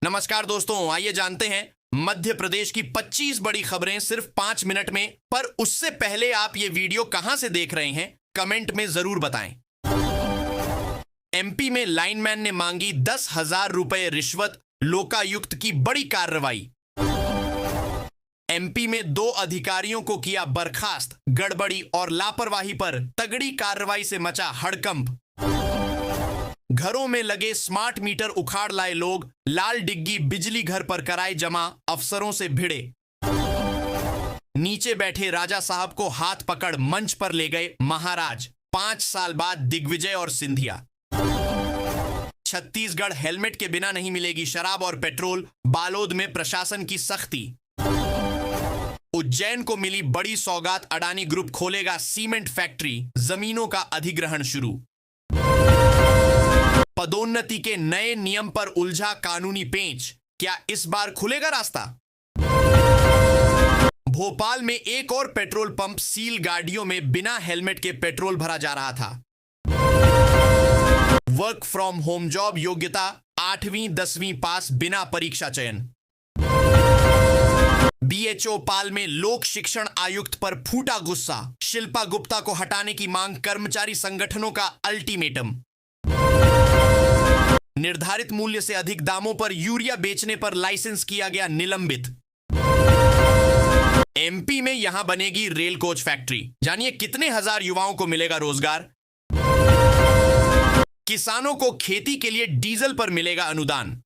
नमस्कार दोस्तों, आइए जानते हैं मध्य प्रदेश की 25 बड़ी खबरें सिर्फ 5 मिनट में। पर उससे पहले आप ये वीडियो कहां से देख रहे हैं, कमेंट में जरूर बताएं। एमपी में लाइनमैन ने मांगी 10,000 रुपए रिश्वत, लोकायुक्त की बड़ी कार्रवाई। एमपी में 2 अधिकारियों को किया बर्खास्त, गड़बड़ी और लापरवाही पर तगड़ी कार्रवाई से मचा हड़कंप। घरों में लगे स्मार्ट मीटर उखाड़ लाए लोग, लाल डिग्गी बिजली घर पर कराए जमा, अफसरों से भिड़े। नीचे बैठे राजा साहब को हाथ पकड़ मंच पर ले गए महाराज, 5 साल बाद दिग्विजय और सिंधिया। छत्तीसगढ़ हेलमेट के बिना नहीं मिलेगी शराब और पेट्रोल, बालोद में प्रशासन की सख्ती। उज्जैन को मिली बड़ी सौगात, अडानी ग्रुप खोलेगा सीमेंट फैक्ट्री, जमीनों का अधिग्रहण शुरू। पदोन्नति के नए नियम पर उलझा कानूनी पेंच, क्या इस बार खुलेगा रास्ता? भोपाल में एक और पेट्रोल पंप सील, गाड़ियों में बिना हेलमेट के पेट्रोल भरा जा रहा था। वर्क फ्रॉम होम जॉब, योग्यता 8वीं 10वीं पास, बिना परीक्षा चयन। बीएचओ पाल में लोक शिक्षण आयुक्त पर फूटा गुस्सा, शिल्पा गुप्ता को हटाने की मांग, कर्मचारी संगठनों का अल्टीमेटम। निर्धारित मूल्य से अधिक दामों पर यूरिया बेचने पर लाइसेंस किया गया निलंबित। एमपी में यहां बनेगी रेल कोच फैक्ट्री, जानिए कितने हजार युवाओं को मिलेगा रोजगार। किसानों को खेती के लिए डीजल पर मिलेगा अनुदान।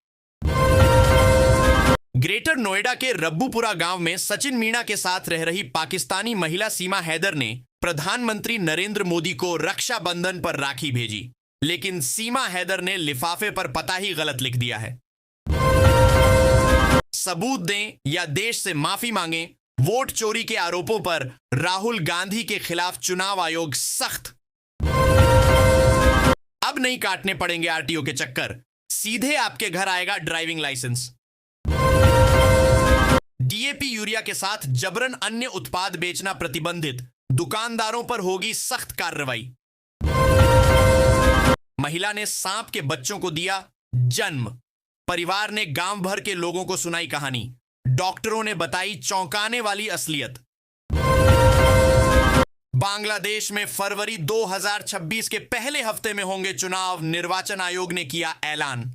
ग्रेटर नोएडा के रब्बूपुरा गांव में सचिन मीणा के साथ रह रही पाकिस्तानी महिला सीमा हैदर ने प्रधानमंत्री नरेंद्र मोदी को रक्षाबंधन पर राखी भेजी, लेकिन सीमा हैदर ने लिफाफे पर पता ही गलत लिख दिया है। सबूत दें या देश से माफी मांगें, वोट चोरी के आरोपों पर राहुल गांधी के खिलाफ चुनाव आयोग सख्त। अब नहीं काटने पड़ेंगे आरटीओ के चक्कर, सीधे आपके घर आएगा ड्राइविंग लाइसेंस। डीएपी यूरिया के साथ जबरन अन्य उत्पाद बेचना प्रतिबंधित, दुकानदारों पर होगी सख्त कार्रवाई। महिला ने सांप के बच्चों को दिया जन्म, परिवार ने गांव भर के लोगों को सुनाई कहानी, डॉक्टरों ने बताई चौंकाने वाली असलियत। बांग्लादेश में फरवरी 2026 के पहले हफ्ते में होंगे चुनाव, निर्वाचन आयोग ने किया ऐलान।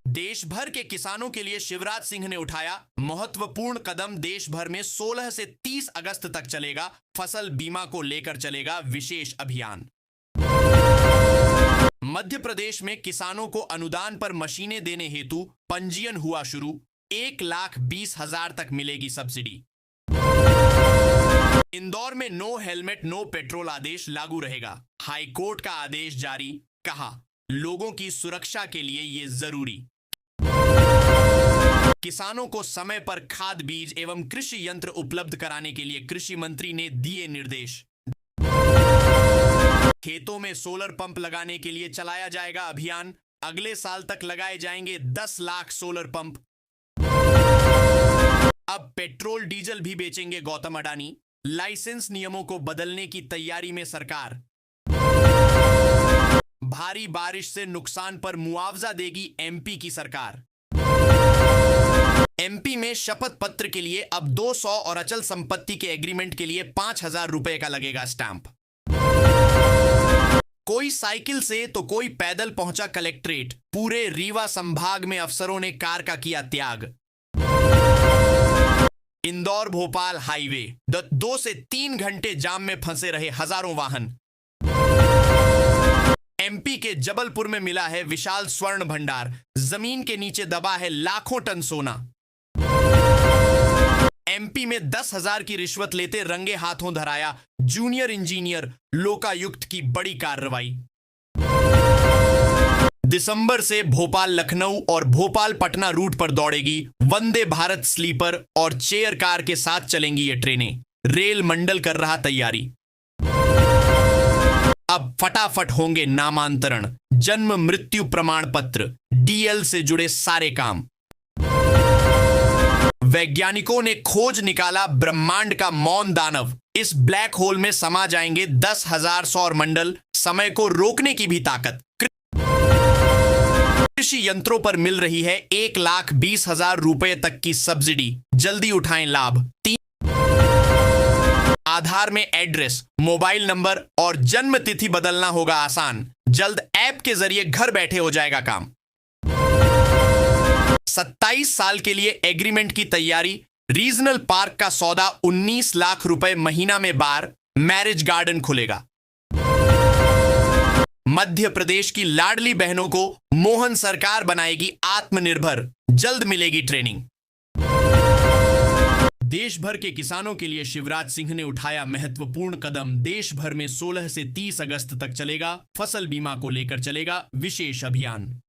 देश भर के किसानों के लिए शिवराज सिंह ने उठाया महत्वपूर्ण कदम, देश भर में 16 से 30 अगस्त तक चलेगा फसल बीमा को लेकर चलेगा विशेष अभियान। मध्य प्रदेश में किसानों को अनुदान पर मशीनें देने हेतु पंजीयन हुआ शुरू, 1,20,000 तक मिलेगी सब्सिडी। इंदौर में नो हेलमेट नो पेट्रोल आदेश लागू रहेगा, हाईकोर्ट का आदेश जारी, कहा लोगों की सुरक्षा के लिए ये जरूरी। किसानों को समय पर खाद बीज एवं कृषि यंत्र उपलब्ध कराने के लिए कृषि मंत्री ने दिए निर्देश। खेतों में सोलर पंप लगाने के लिए चलाया जाएगा अभियान, अगले साल तक लगाए जाएंगे 10 लाख सोलर पंप। अब पेट्रोल डीजल भी बेचेंगे गौतम अडानी, लाइसेंस नियमों को बदलने की तैयारी में सरकार। भारी बारिश से नुकसान पर मुआवजा देगी एमपी की सरकार। एमपी में शपथ पत्र के लिए अब 200 और अचल संपत्ति के एग्रीमेंट के लिए 5,000 रुपए का लगेगा स्टैंप। कोई साइकिल से तो कोई पैदल पहुंचा कलेक्ट्रेट, पूरे रीवा संभाग में अफसरों ने कार का किया त्याग। इंदौर भोपाल हाईवे 2 से 3 घंटे जाम में फंसे रहे हजारों वाहन। एमपी के जबलपुर में मिला है विशाल स्वर्ण भंडार, जमीन के नीचे दबा है लाखों टन सोना। एमपी में 10,000 की रिश्वत लेते रंगे हाथों धराया जूनियर इंजीनियर, लोकायुक्त की बड़ी कार्रवाई। दिसंबर से भोपाल लखनऊ और भोपाल पटना रूट पर दौड़ेगी वंदे भारत स्लीपर और चेयर कार के साथ चलेंगी ये ट्रेनें, रेल मंडल कर रहा तैयारी। अब फटाफट होंगे नामांतरण, जन्म मृत्यु प्रमाण पत्र, डीएल से जुड़े सारे काम। वैज्ञानिकों ने खोज निकाला ब्रह्मांड का मौन दानव, इस ब्लैक होल में समा जाएंगे 10,000 सौर मंडल, समय को रोकने की भी ताकत। कृषि यंत्रों पर मिल रही है 1,20,000 रुपए तक की सब्सिडी, जल्दी उठाएं लाभ। आधार में एड्रेस, मोबाइल नंबर और जन्म तिथि बदलना होगा आसान, जल्द ऐप के जरिए घर बैठे हो जाएगा काम। 27 साल के लिए एग्रीमेंट की तैयारी, रीजनल पार्क का सौदा 19 लाख रुपए महीना में बार, मैरिज गार्डन खुलेगा। मध्य प्रदेश की लाडली बहनों को मोहन सरकार बनाएगी आत्मनिर्भर, जल्द मिलेगी ट्रेनिंग। देश भर के किसानों के लिए शिवराज सिंह ने उठाया महत्वपूर्ण कदम, देश भर में 16 से 30 अगस्त तक चलेगा फसल बीमा को लेकर चलेगा विशेष अभियान।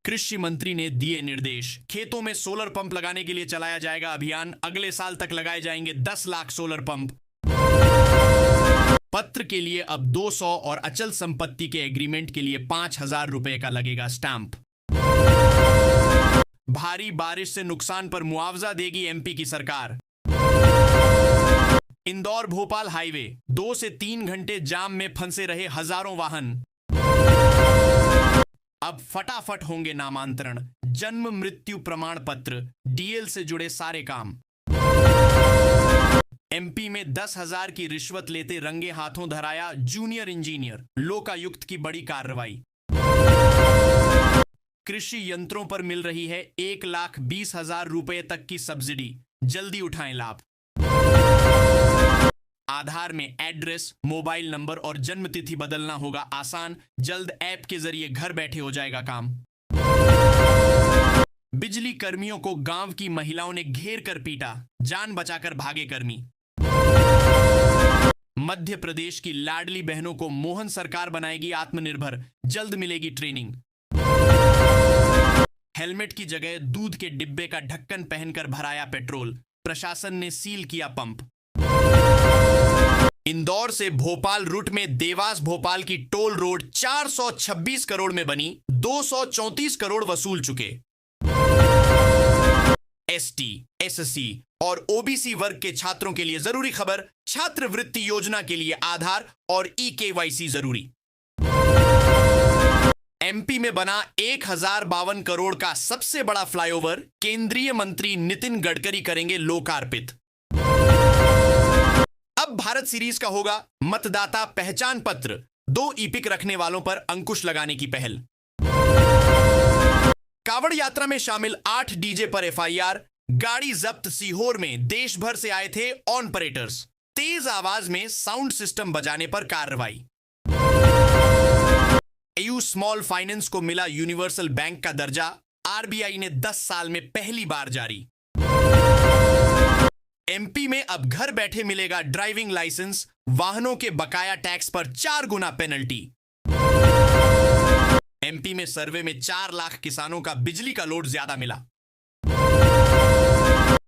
कृषि मंत्री ने दिए निर्देश, खेतों में सोलर पंप लगाने के लिए चलाया जाएगा अभियान, अगले साल तक लगाए जाएंगे 10 लाख सोलर पंप। पत्र के लिए अब 200 और अचल संपत्ति के एग्रीमेंट के लिए 5,000 रुपए का लगेगा स्टैंप। भारी बारिश से नुकसान पर मुआवजा देगी एमपी की सरकार। इंदौर भोपाल हाईवे 2 से 3 घंटे जाम में फंसे रहे हजारों वाहन, अब फटाफट होंगे नामांतरण, जन्म मृत्यु प्रमाण पत्र, डीएल से जुड़े सारे काम। एमपी में 10,000 की रिश्वत लेते रंगे हाथों धराया जूनियर इंजीनियर, लोकायुक्त की बड़ी कार्रवाई। कृषि यंत्रों पर मिल रही है 1,20,000 रुपए तक की सब्सिडी, जल्दी उठाएं लाभ। आधार में एड्रेस, मोबाइल नंबर और जन्म तिथि बदलना होगा आसान, जल्द ऐप के जरिए घर बैठे हो जाएगा काम। बिजली कर्मियों को गांव की महिलाओं ने घेर कर पीटा, जान बचाकर भागे कर्मी। मध्य प्रदेश की लाडली बहनों को मोहन सरकार बनाएगी आत्मनिर्भर, जल्द मिलेगी ट्रेनिंग। हेलमेट की जगह दूध के डिब्बे का ढक्कन पहनकर भराया पेट्रोल, प्रशासन ने सील किया पंप। इंदौर से भोपाल रूट में देवास भोपाल की टोल रोड 426 करोड़ में बनी, 234 करोड़ वसूल चुके। एसटी, एससी और ओबीसी वर्ग के छात्रों के लिए जरूरी खबर, छात्रवृत्ति योजना के लिए आधार और ई-केवाईसी जरूरी। एमपी में बना 1,052 करोड़ का सबसे बड़ा फ्लाईओवर, केंद्रीय मंत्री नितिन गडकरी करेंगे लोकार्पित। अब भारत सीरीज का होगा मतदाता पहचान पत्र, 2 ईपिक रखने वालों पर अंकुश लगाने की पहल। कावड़ यात्रा में शामिल 8 डीजे पर एफआईआर, गाड़ी जब्त सीहोर में, देश भर से आए थे ऑनपरेटर्स, तेज आवाज में साउंड सिस्टम बजाने पर कार्रवाई। एयू स्मॉल फाइनेंस को मिला यूनिवर्सल बैंक का दर्जा, आरबीआई ने 10 साल में पहली बार जारी। एमपी में अब घर बैठे मिलेगा ड्राइविंग लाइसेंस, वाहनों के बकाया टैक्स पर 4 गुना पेनल्टी। एमपी में सर्वे में 4 लाख किसानों का बिजली का लोड ज्यादा मिला।